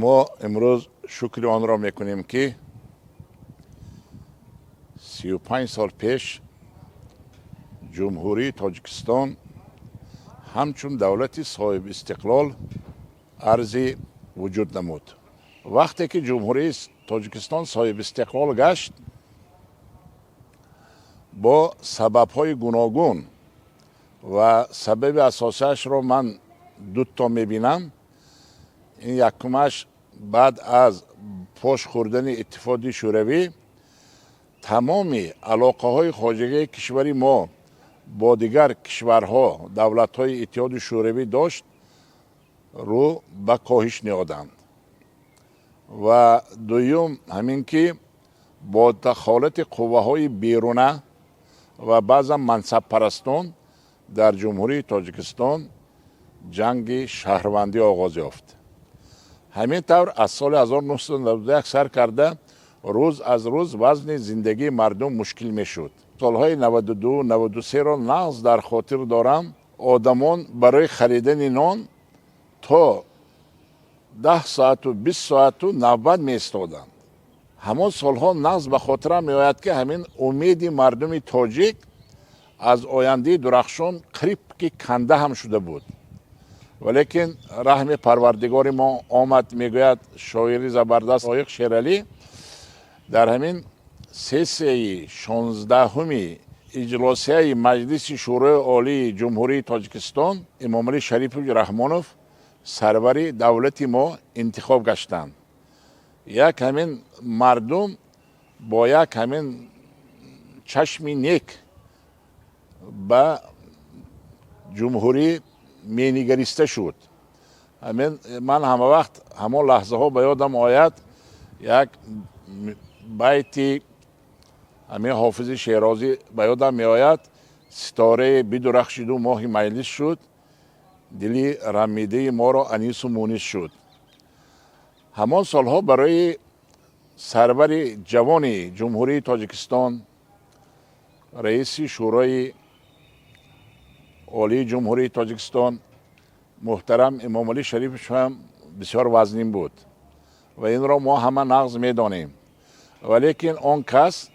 ما امروز شکر آن را میکنیم که 35 سال پیش جمهوری تاجیکستان همچون دولتی صاحب استقلال ارزی وجود نمود. وقتی که جمهوری تاجیکستان صاحب استقلال گشت با سبب‌های گوناگون و سبب اساسیش را من دو تا میبینم. این یکمش بعد از پاش خوردن اتحادیه شوروی تمامی علاقه های خارجی کشوری ما با دیگر کشورها دولت های اتحادیه شوروی داشت رو به کاهش نهادند. و دوم همین که با دخالت قوه های بیرونه و بعضا منصب پرستان در جمهوری تاجیکستان جنگ شهروندی آغاز یافت. همین طور از سال 1991 سر کرده روز از روز وزن زندگی مردم مشکل می شد. سالهای 92 93 را نقض در خاطر دارم. آدمان برای خریدن نان تا 10 ساعت و 20 ساعت و نوبت می ایستادند. همون سالها نقض به خاطرم می آید که همین امید مردم تاجیک از آینده درخشان قریب که کنده هم شده بود. ولیکن رحم پروردگار ما آمد. میگوید شاعری زبردست عایق شیرعلی در همین سیسه 16 اجلاسیه مجلس شورای عالی جمهوری تاجیکستان امام علی شریف رحمانوف سروری دولت ما انتخاب گشتند. یک همین مردم با یک همین چشم نیک به جمهوری مینگریسته شد. من همه وقت همون لحظه ها به یادم آید یک بیتی همین حافظ شیرازی به یادم می آید. ستاره بدرخشید و ماه مجلس شد، دلی رمیده ما را انیس و مونس شد. همان سالها برای سرور جوان جمهوری تاجیکستان رئیس شورای عالی جمهوری تاجیکستان محترم امام علی شریف هم بسیار وزنین بود و این را ما همه نقض میدانیم. ولیکن آن کس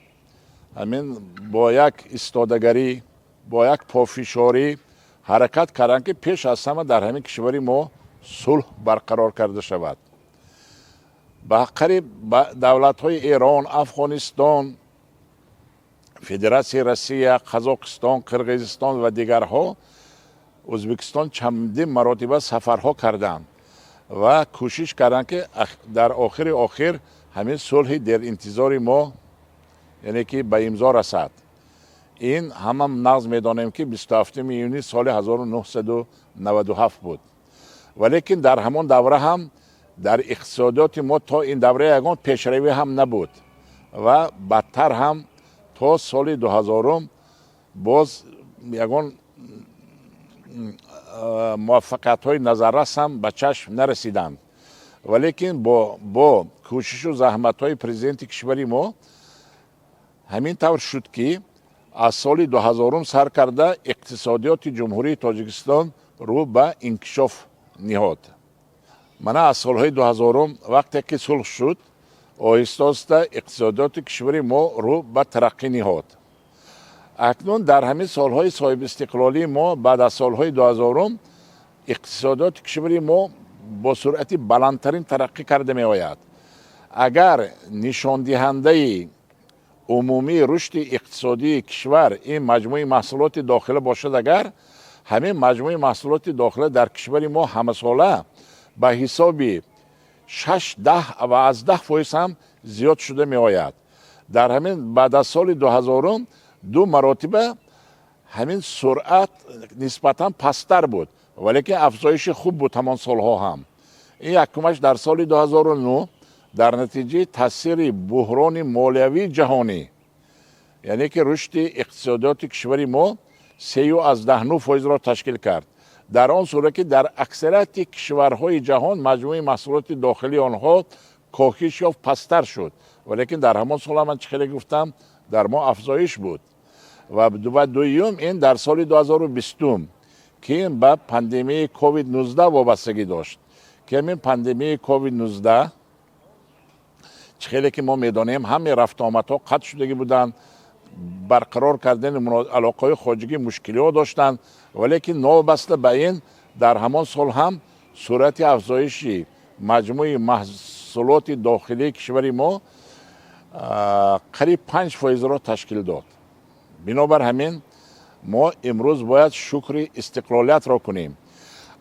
همین با یک استادگری با یک پافشاری حرکت کردند که پیش از همه در همین کشوری ما صلح برقرار کرده شود. به قریب دولت های ایران، افغانستان، فدراسیون روسیه، قزاقستان، قرقیزستان و دیگرها ازبکستان چندین مراتبه سفرها کردند و کوشش کردند که در آخر همین صلح در انتظار ما یعنی که به امضا رسد. این هم نقض میدانیم که 27 یونیو سال 1997 بود. ولیکن در همان دوره هم در اقتصادات ما تا این دوره یگان پیشروی هم نبود و بدتر هم تا سال 2000 باز یگان موفقیت های نظررس هم به چشم نرسیدند. ولیکن با کوشش و زحمت های پرزیدنت کشوری ما همین طور شد که از سال 2000 سر کرده اقتصادیات جمهوری تاجیکستان رو به انکشاف نهاد. من از سالهای 2000 وقتی که صلح شد آهسته آهسته اقتصادیات کشوری ما رو به ترقی نهاد. اکنون در همین سالهای صاحب استقلالی ما بعد از سالهای 2000 اقتصادیات کشوری ما با سرعت بلندترین ترقی کرده می آید. اگر نشان دهنده عمومی رشد اقتصادی کشور این مجموعه محصولات داخله باشد، اگر همین مجموعه محصولات داخله در کشور ما همه ساله به حساب 6 10 و از 10% هم زیاد شده می آید. در همین بعد از سال 2000 دو مراتبه همین سرعت نسبتا پستر بود ولیکن افزایش خوب بود همان سالها هم. این یکمش در سال 2009 در نتیجه تاثیر بحران مالیوی جهانی یعنی که رشد اقتصادیات کشوری ما 3.9% را تشکیل کرد. در آن صورت که در اکثریت کشورهای جهان مجموعه محصولات داخلی آنها کاهش یافت پستر شد. ولیکن در همان سال من چه خیلی گفتم در ما افزایش بود. و دوم این در سال 2020 که این به پاندمی کووید 19 وابستگی داشت که همین پاندمی کووید 19 خیلی که ما میدانیم همه رفت آمدها قطع شدگی بودند، برقرار کردن علاقه خارجی مشکلی ها داشتند، ولی که نوبسته به این در همان سال هم صورت افزایش مجموع محصولات داخلی کشور ما قریب 5% را تشکیل داد. بنابر همین ما امروز باید شکر استقلالیت را کنیم.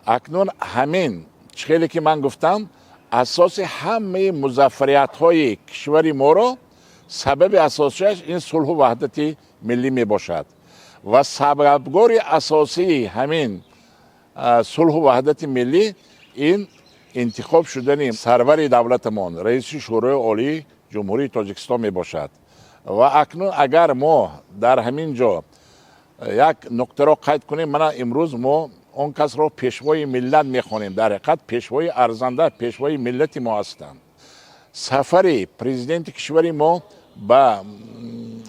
اکنون همین چیزی که من گفتم اساس همه مظفریت های کشور ما را سبب اساسیش این صلح و وحدت ملی می باشد و سببگار اساسی همین صلح و وحدت ملی این انتخاب شدن سرور دولتمان رئیس شورای عالی جمهوری تاجیکستان می باشد. و اکنون اگر ما در همین جا یک نکته را قید کنیم، من امروز ما اون کس را پیشوای ملت میخوانیم، در حقیقت پیشوای ارزنده پیشوای ملت ما هستند. سفر پرزیدنت کشور ما به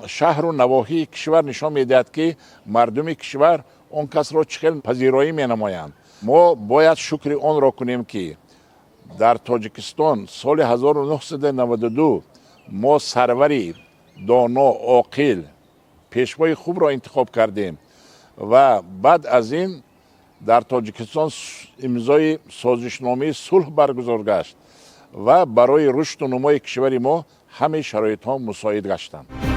شهر و نواحی کشور نشان میدهد که مردم کشور اون کس را چقدر پذیرایی مینمایند. ما باید شکر آن را کنیم که در تاجیکستان سال 1992 ما سروری دانا عاقل پیشوای خوب را انتخاب کردیم و بعد از این در تاجیکستان امضای سازشنامه صلح برگزار گشت و برای رشد و نمای کشور ما همه شرایط ها مساعد گشتند.